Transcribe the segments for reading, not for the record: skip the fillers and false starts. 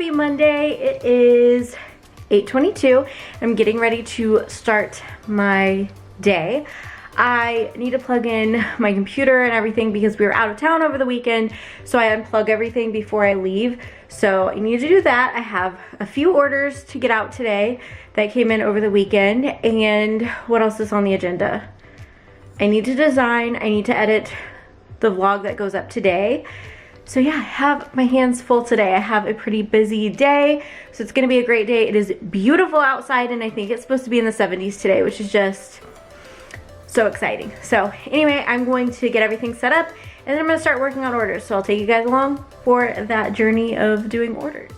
Happy Monday. It is 8:22. I'm getting ready to start my day. I need to plug in my computer and everything because we were out of town over the weekend, so I unplug everything before I leave. So I need to do that. I have a few orders to get out today that came in over the weekend. And what else is on the agenda? I need to design, I need to edit the vlog that goes up today. So yeah, I have my hands full today. I have a pretty busy day, so it's gonna be a great day. It is beautiful outside, and I think it's supposed to be in the 70s today, which is just so exciting. So anyway, I'm going to get everything set up, and then I'm gonna start working on orders. So I'll take you guys along for that journey of doing orders.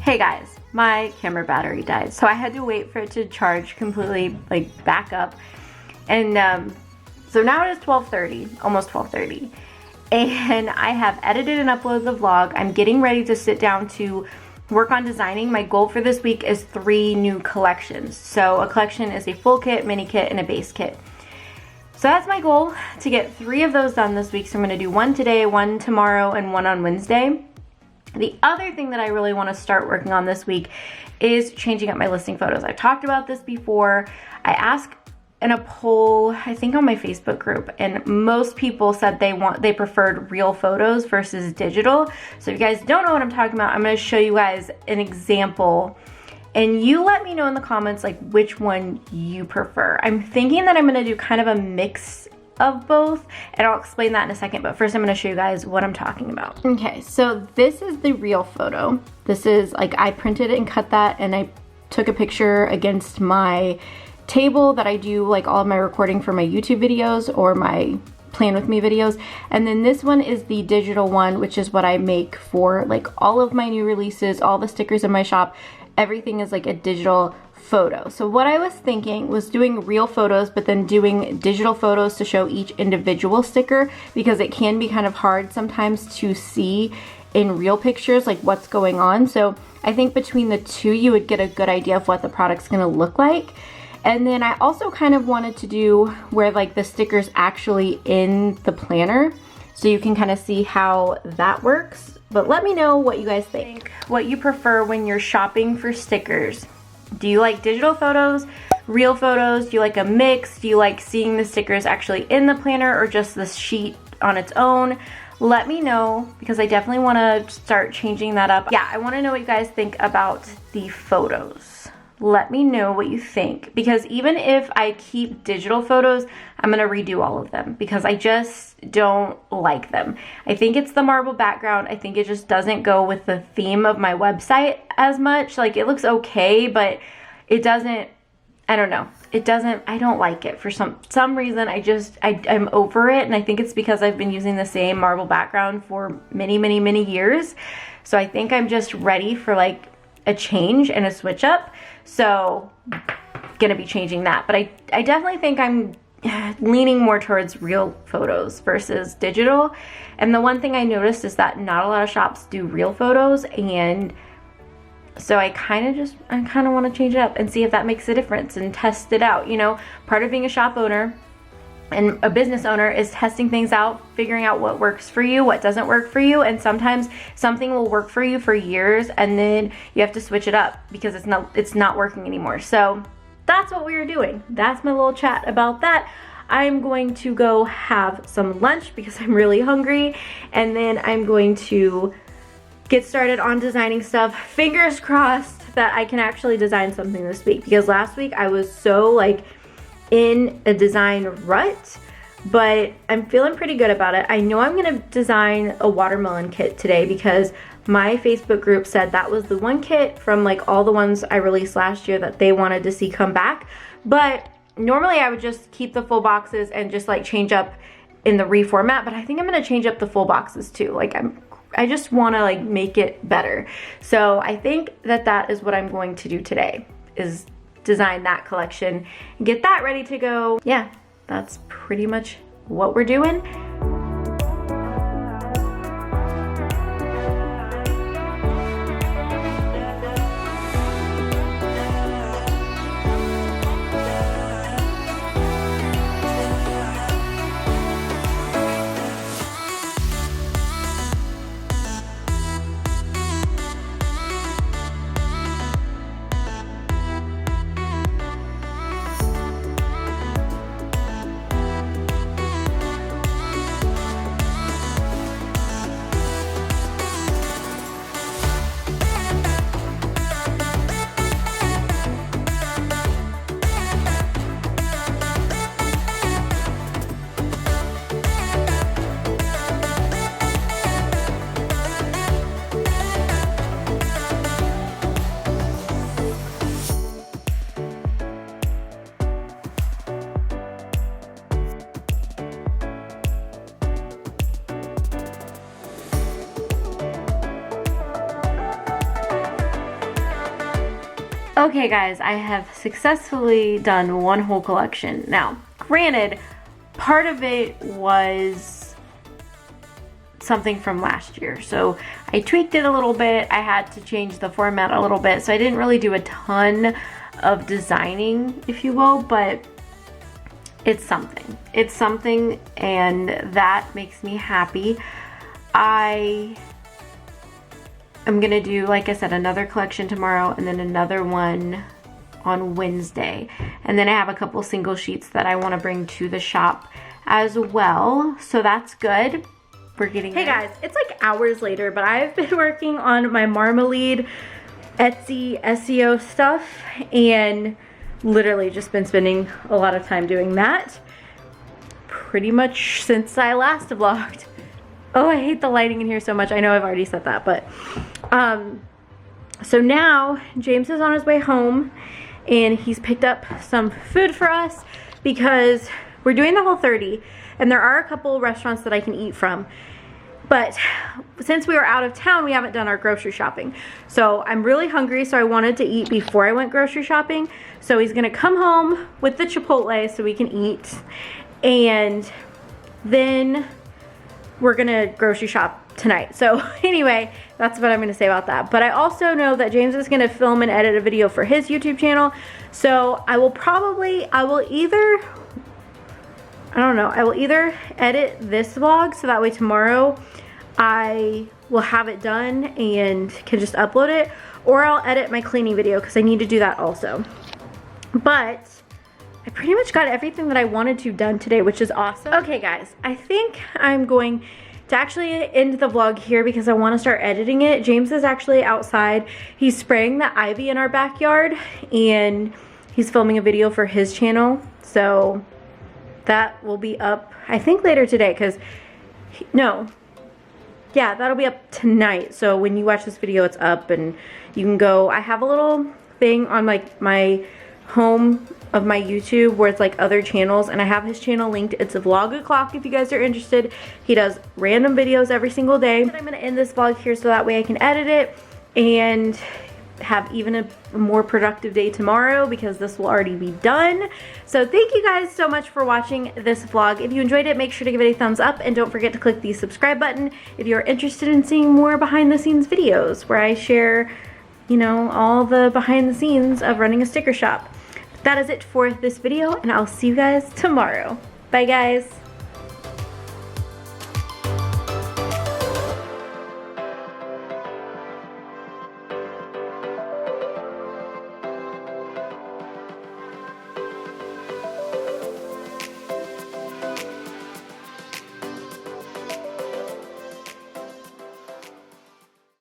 Hey guys, my camera battery died, so I had to wait for it to charge completely, like back up. And so now it is 12:30, almost 12:30, and I have edited and uploaded the vlog. I'm getting ready to sit down to work on designing. My goal for this week is 3 new collections. So a collection is a full kit, mini kit, and a base kit. So that's my goal, to get 3 of those done this week. So I'm gonna do 1 today, 1 tomorrow, and 1 on Wednesday. The other thing that I really want to start working on this week is changing up my listing photos. I've talked about this before. I asked in a poll, I think on my Facebook group, and most people said they preferred real photos versus digital. So if you guys don't know what I'm talking about, I'm going to show you guys an example, and you let me know in the comments like which one you prefer. I'm thinking that I'm going to do kind of a mix of both, and I'll explain that in a second, but first I'm going to show you guys what I'm talking about. Okay, so this is the real photo. This is like, I printed it and cut that, and I took a picture against my table that I do like all of my recording for my YouTube videos or my Plan With Me videos. And then this one is the digital one, which is what I make for like all of my new releases, all the stickers in my shop. Everything is like a digital photo. So what I was thinking was doing real photos, but then doing digital photos to show each individual sticker, because it can be kind of hard sometimes to see in real pictures like what's going on. So I think between the two you would get a good idea of what the product's gonna look like. And then I also kind of wanted to do where like the sticker's actually in the planner, so you can kind of see how that works. But let me know what you guys think. What you prefer when you're shopping for stickers. Do you like digital photos, real photos? Do you like a mix? Do you like seeing the stickers actually in the planner or just the sheet on its own? Let me know, because I definitely want to start changing that up. Yeah, I want to know what you guys think about the photos. Let me know what you think, because even if I keep digital photos, I'm gonna redo all of them because I just don't like them. I think it's the marble background. I think it just doesn't go with the theme of my website as much. Like, it looks okay, but it doesn't, I don't know. It doesn't, I don't like it for some reason. I'm over it, and I think it's because I've been using the same marble background for many, many, many years. So I think I'm just ready for like a change and a switch up. So gonna be changing that, but I definitely think I'm leaning more towards real photos versus digital. And the one thing I noticed is that not a lot of shops do real photos, and so I kind of want to change it up and see if that makes a difference and test it out. You know, part of being a shop owner and a business owner is testing things out, figuring out what works for you, what doesn't work for you. And sometimes something will work for you for years, and then you have to switch it up because it's not working anymore. So that's what we were doing. That's my little chat about that. I'm going to go have some lunch because I'm really hungry, and then I'm going to get started on designing stuff. Fingers crossed that I can actually design something this week, because last week I was so like in a design rut, but I'm feeling pretty good about it. I know I'm gonna design a watermelon kit today because my Facebook group said that was the one kit from like all the ones I released last year that they wanted to see come back. But normally I would just keep the full boxes and just like change up in the reformat, but I think I'm gonna change up the full boxes too. Like I just wanna like make it better. So I think that is what I'm going to do today, is design that collection and get that ready to go. Yeah, that's pretty much what we're doing. Okay guys, I have successfully done one whole collection. Now, granted, part of it was something from last year, so I tweaked it a little bit. I had to change the format a little bit, so I didn't really do a ton of designing, if you will, but it's something. It's something, and that makes me happy. I'm gonna do, like I said, another collection tomorrow and then another one on Wednesday. And then I have a couple single sheets that I wanna bring to the shop as well. So that's good. We're getting there. Hey guys, it's like hours later, but I've been working on my Marmalead Etsy SEO stuff and literally just been spending a lot of time doing that pretty much since I last vlogged. Oh, I hate the lighting in here so much. I know I've already said that, but so now James is on his way home and he's picked up some food for us because we're doing the Whole30 and there are a couple restaurants that I can eat from. But since we were out of town, we haven't done our grocery shopping. So I'm really hungry, so I wanted to eat before I went grocery shopping. So he's gonna come home with the Chipotle so we can eat. And then we're gonna grocery shop tonight. So anyway, that's what I'm gonna say about that. But I also know that James is gonna film and edit a video for his YouTube channel. So I will either edit this vlog so that way tomorrow I will have it done and can just upload it, or I'll edit my cleaning video because I need to do that also. But I pretty much got everything that I wanted to done today, which is awesome. Okay guys, I think I'm going to actually end the vlog here because I want to start editing it. James is actually outside. He's spraying the ivy in our backyard and he's filming a video for his channel. So that will be up, I think, later today because, yeah, that'll be up tonight. So when you watch this video, it's up and you can go. I have a little thing on like my home of my YouTube where it's like other channels, and I have his channel linked. It's a vlog o'clock if you guys are interested. He does random videos every single day. But I'm gonna end this vlog here so that way I can edit it and have even a more productive day tomorrow because this will already be done. So thank you guys so much for watching this vlog. If you enjoyed it, make sure to give it a thumbs up and don't forget to click the subscribe button if you're interested in seeing more behind the scenes videos where I share, you know, all the behind the scenes of running a sticker shop. That is it for this video, and I'll see you guys tomorrow. Bye guys.